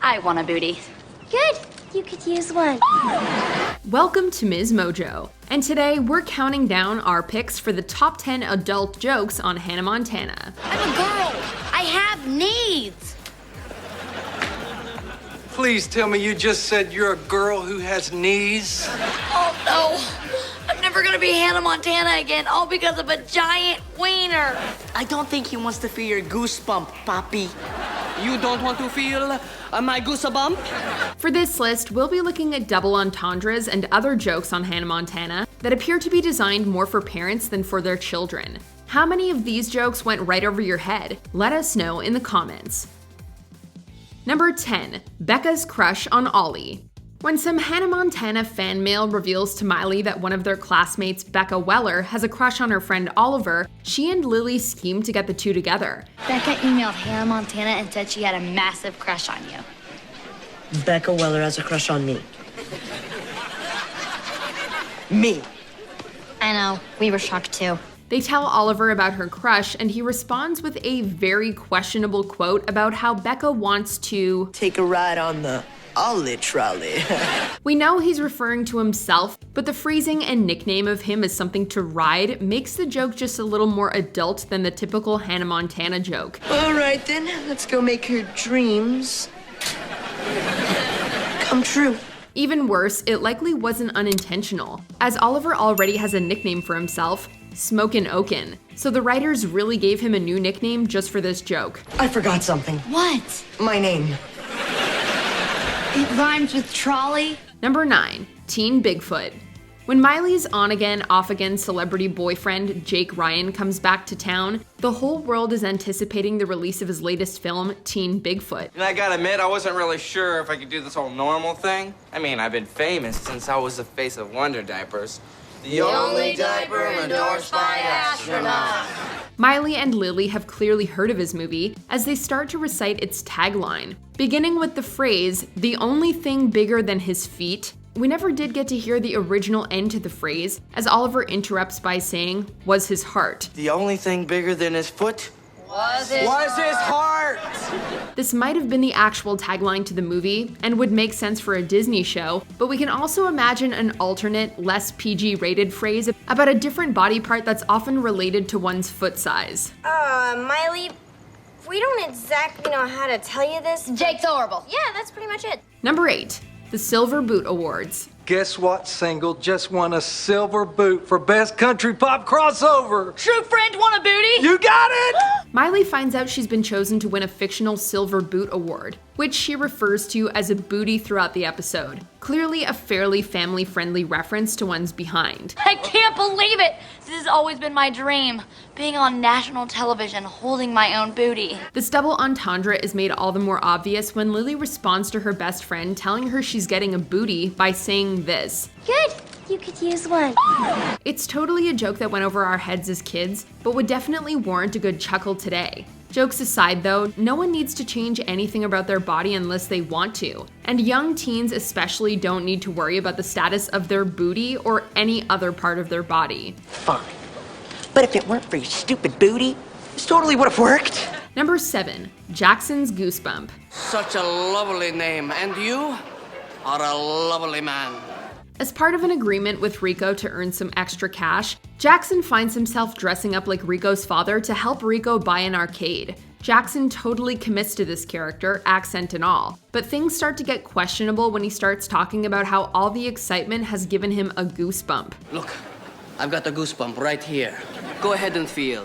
I want a booty. Good. You could use one. Welcome to MsMojo, and today we're counting down our picks for the top 10 adult jokes on Hannah Montana. I'm a girl. I have needs. Please tell me you just said you're a girl who has knees. Oh no. I'm never gonna be Hannah Montana again, all because of a giant wiener. I don't think he wants to feel your goosebump, Papi. You don't want to feel my goosebump? For this list, we'll be looking at double entendres and other jokes on Hannah Montana that appear to be designed more for parents than for their children. How many of these jokes went right over your head? Let us know in the comments. Number 10. Becca's crush on Ollie. When some Hannah Montana fan mail reveals to Miley that one of their classmates, Becca Weller, has a crush on her friend Oliver, she and Lily scheme to get the two together. Becca emailed Hannah Montana and said she had a massive crush on you. Becca Weller has a crush on me. Me. I know, we were shocked too. They tell Oliver about her crush, and he responds with a very questionable quote about how Becca wants to take a ride on the Ollie trolley. We know he's referring to himself, but the phrasing and nickname of him as something to ride makes the joke just a little more adult than the typical Hannah Montana joke. All right then, let's go make her dreams come true. Even worse, it likely wasn't unintentional, as Oliver already has a nickname for himself, Smokin' Oaken, so the writers really gave him a new nickname just for this joke. I forgot something. What? My name. It rhymes with trolley. Number 9. Teen Bigfoot. When Miley's on-again, off-again celebrity boyfriend, Jake Ryan, comes back to town, the whole world is anticipating the release of his latest film, Teen Bigfoot. And I gotta admit, I wasn't really sure if I could do this whole normal thing. I mean, I've been famous since I was the face of Wonder Diapers. The only diaper endorsed by astronauts. Miley and Lily have clearly heard of his movie as they start to recite its tagline. Beginning with the phrase, "the only thing bigger than his feet," we never did get to hear the original end to the phrase, as Oliver interrupts by saying, "was his heart." The only thing bigger than his foot was his heart. This might have been the actual tagline to the movie and would make sense for a Disney show, but we can also imagine an alternate, less PG-rated phrase about a different body part that's often related to one's foot size. Miley, we don't exactly know how to tell you this. Jake's horrible. Yeah, that's pretty much it. Number 8. The Silver Boot Awards. Guess what single just won a silver boot for Best Country Pop Crossover? True friend want a booty? You got it! Miley finds out she's been chosen to win a fictional Silver Boot Award, which she refers to as a booty throughout the episode. Clearly a fairly family-friendly reference to one's behind. I can't believe it! This has always been my dream. Being on national television, holding my own booty. This double entendre is made all the more obvious when Lily responds to her best friend telling her she's getting a booty by saying this. Good. You could use one. It's totally a joke that went over our heads as kids, but would definitely warrant a good chuckle today. Jokes aside though, no one needs to change anything about their body unless they want to. And young teens especially don't need to worry about the status of their booty or any other part of their body. Fine. But if it weren't for your stupid booty, this totally would have worked. Number 7. Jackson's Goosebump. Such a lovely name, and you are a lovely man. As part of an agreement with Rico to earn some extra cash, Jackson finds himself dressing up like Rico's father to help Rico buy an arcade. Jackson totally commits to this character, accent and all, but things start to get questionable when he starts talking about how all the excitement has given him a goosebump. Look, I've got the goosebump right here. Go ahead and feel.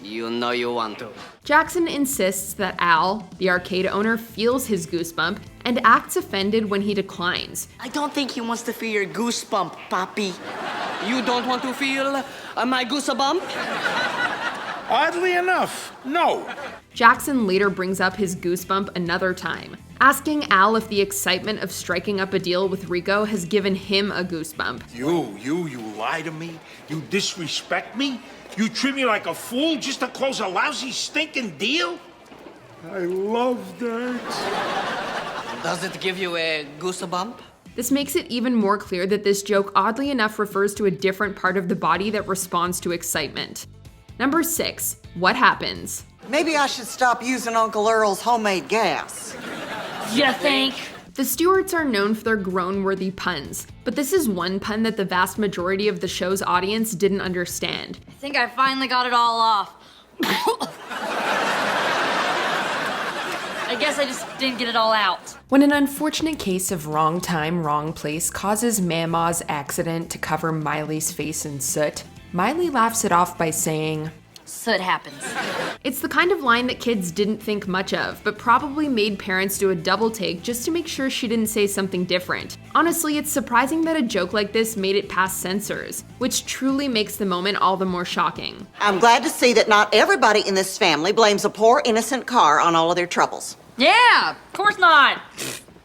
You know you want to. Jackson insists that Al, the arcade owner, feels his goosebump and acts offended when he declines. I don't think he wants to feel your goosebump, Papi. You don't want to feel my goosebump? Oddly enough, no. Jackson later brings up his goosebump another time, asking Al if the excitement of striking up a deal with Rico has given him a goosebump. You lie to me? You disrespect me? You treat me like a fool just to close a lousy, stinking deal? I love that. Does it give you a goosebump? This makes it even more clear that this joke oddly enough refers to a different part of the body that responds to excitement. Number 6. What happens? Maybe I should stop using Uncle Earl's homemade gas. You think? The Stewarts are known for their groan-worthy puns, but this is one pun that the vast majority of the show's audience didn't understand. I think I finally got it all off. I guess I just didn't get it all out. When an unfortunate case of wrong time, wrong place causes Mama's accident to cover Miley's face in soot, Miley laughs it off by saying, Soot happens. It's the kind of line that kids didn't think much of, but probably made parents do a double take just to make sure she didn't say something different. Honestly, it's surprising that a joke like this made it past censors, which truly makes the moment all the more shocking. I'm glad to see that not everybody in this family blames a poor innocent car on all of their troubles. Yeah, of course not.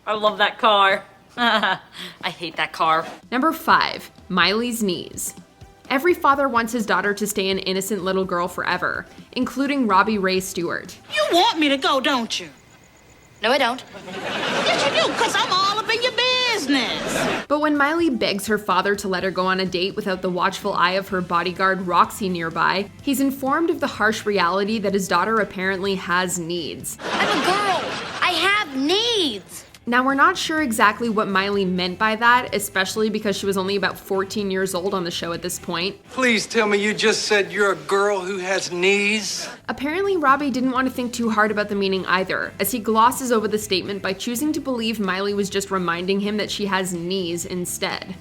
I love that car. I hate that car. Number 5, Miley's knees. Every father wants his daughter to stay an innocent little girl forever, including Robbie Ray Stewart. You want me to go, don't you? No, I don't. Yes, you do, because I'm all up in your business. But when Miley begs her father to let her go on a date without the watchful eye of her bodyguard Roxy nearby, he's informed of the harsh reality that his daughter apparently has needs. I'm a girl. I have needs. Now, we're not sure exactly what Miley meant by that, especially because she was only about 14 years old on the show at this point. Please tell me you just said you're a girl who has knees. Apparently, Robbie didn't want to think too hard about the meaning either, as he glosses over the statement by choosing to believe Miley was just reminding him that she has knees instead.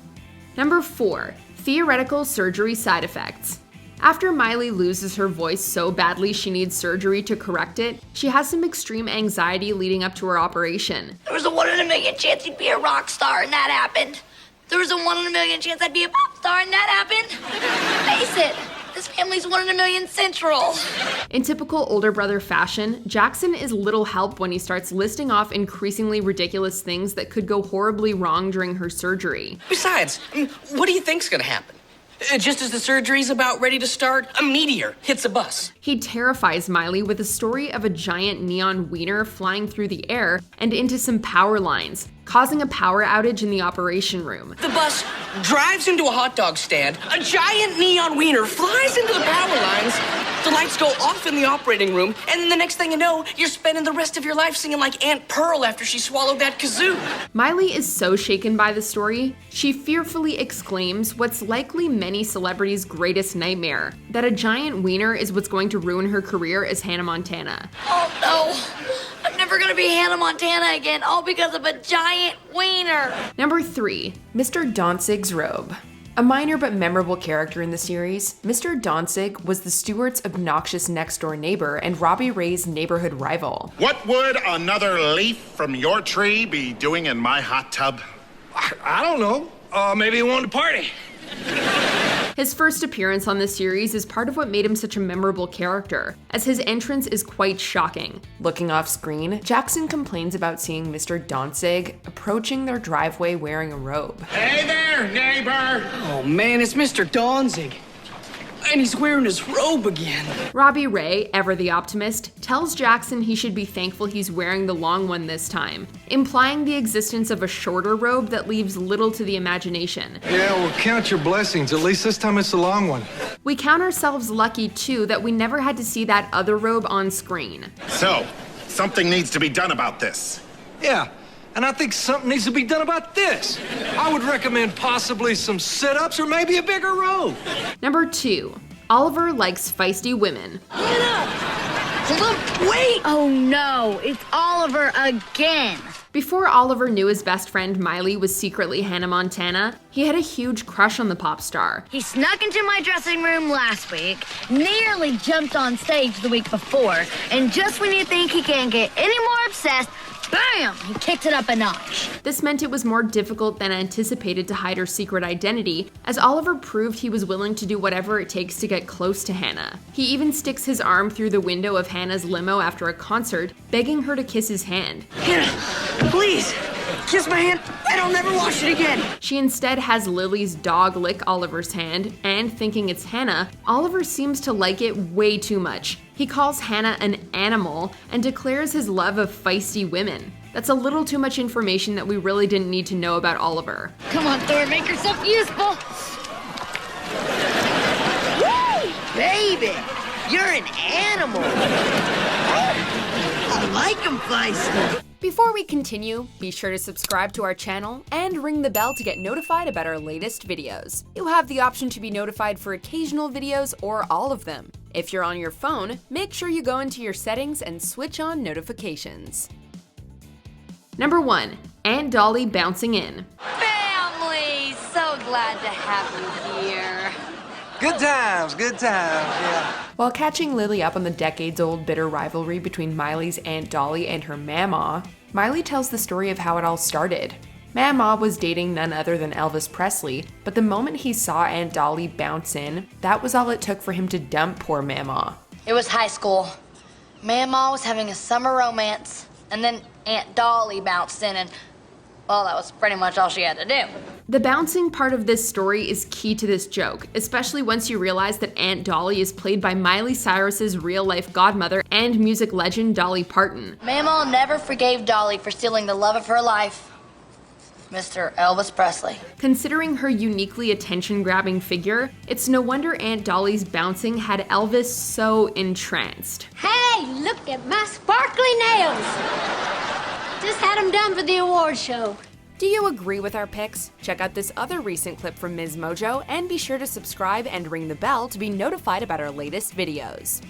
Number 4, theoretical surgery side effects. After Miley loses her voice so badly she needs surgery to correct it, she has some extreme anxiety leading up to her operation. There was a 1 in a million chance you'd be a rock star, and that happened. There was a 1 in a million chance I'd be a pop star, and that happened. Face it, this family's 1 in a million central. In typical older brother fashion, Jackson is little help when he starts listing off increasingly ridiculous things that could go horribly wrong during her surgery. Besides, what do you think's gonna happen? Just as the surgery's about ready to start, a meteor hits a bus. He terrifies Miley with a story of a giant neon wiener flying through the air and into some power lines, causing a power outage in the operation room. The bus drives into a hot dog stand, a giant neon wiener flies into the power lines, the lights go off in the operating room, and then the next thing you know, you're spending the rest of your life singing like Aunt Pearl after she swallowed that kazoo. Miley is so shaken by the story, she fearfully exclaims what's likely many celebrities' greatest nightmare, that a giant wiener is what's going to ruin her career as Hannah Montana. Oh no, I'm never gonna be Hannah Montana again, all because of a giant wiener. Number 3, Mr. Dontzig's Robe. A minor but memorable character in the series, Mr. Dontzig was the Stewarts' obnoxious next-door neighbor and Robbie Ray's neighborhood rival. What would another leaf from your tree be doing in my hot tub? I don't know. Maybe he wanted to party. His first appearance on the series is part of what made him such a memorable character, as his entrance is quite shocking. Looking off screen, Jackson complains about seeing Mr. Dontzig approaching their driveway wearing a robe. Hey there, neighbor! Oh man, it's Mr. Dontzig. And he's wearing his robe again. Robbie Ray, ever the optimist, tells Jackson he should be thankful he's wearing the long one this time, implying the existence of a shorter robe that leaves little to the imagination. Yeah, well, count your blessings. At least this time it's the long one. We count ourselves lucky, too, that we never had to see that other robe on screen. So, something needs to be done about this. Yeah, and I think something needs to be done about this. I would recommend possibly some sit-ups or maybe a bigger robe. Number 2, Oliver likes feisty women. Hold on, wait! Oh no, it's Oliver again. Before Oliver knew his best friend Miley was secretly Hannah Montana, he had a huge crush on the pop star. He snuck into my dressing room last week, nearly jumped on stage the week before, and just when you think he can't get any more obsessed, bam! He kicked it up a notch. This meant it was more difficult than anticipated to hide her secret identity, as Oliver proved he was willing to do whatever it takes to get close to Hannah. He even sticks his arm through the window of Hannah's limo after a concert, begging her to kiss his hand. Hannah, please, kiss my hand and I'll never wash it again. She instead has Lily's dog lick Oliver's hand, and thinking it's Hannah, Oliver seems to like it way too much. He calls Hannah an animal and declares his love of feisty women. That's a little too much information that we really didn't need to know about Oliver. Come on, Thor, make yourself useful. Woo! Baby, you're an animal. I like him feisty. Before we continue, be sure to subscribe to our channel and ring the bell to get notified about our latest videos. You'll have the option to be notified for occasional videos or all of them. If you're on your phone, make sure you go into your settings and switch on notifications. Number 1. Aunt Dolly bouncing in. Family! So glad to have you here. Good times, yeah. While catching Lily up on the decades-old bitter rivalry between Miley's Aunt Dolly and her Mama, Miley tells the story of how it all started. Mama was dating none other than Elvis Presley, but the moment he saw Aunt Dolly bounce in, that was all it took for him to dump poor Mama. It was high school. Mama was having a summer romance, and then Aunt Dolly bounced in and, well, that was pretty much all she had to do. The bouncing part of this story is key to this joke, especially once you realize that Aunt Dolly is played by Miley Cyrus's real-life godmother and music legend Dolly Parton. Mama never forgave Dolly for stealing the love of her life, Mr. Elvis Presley. Considering her uniquely attention-grabbing figure, it's no wonder Aunt Dolly's bouncing had Elvis so entranced. Hey, look at my sparkly nails. Just had them done for the award show. Do you agree with our picks? Check out this other recent clip from MsMojo and be sure to subscribe and ring the bell to be notified about our latest videos.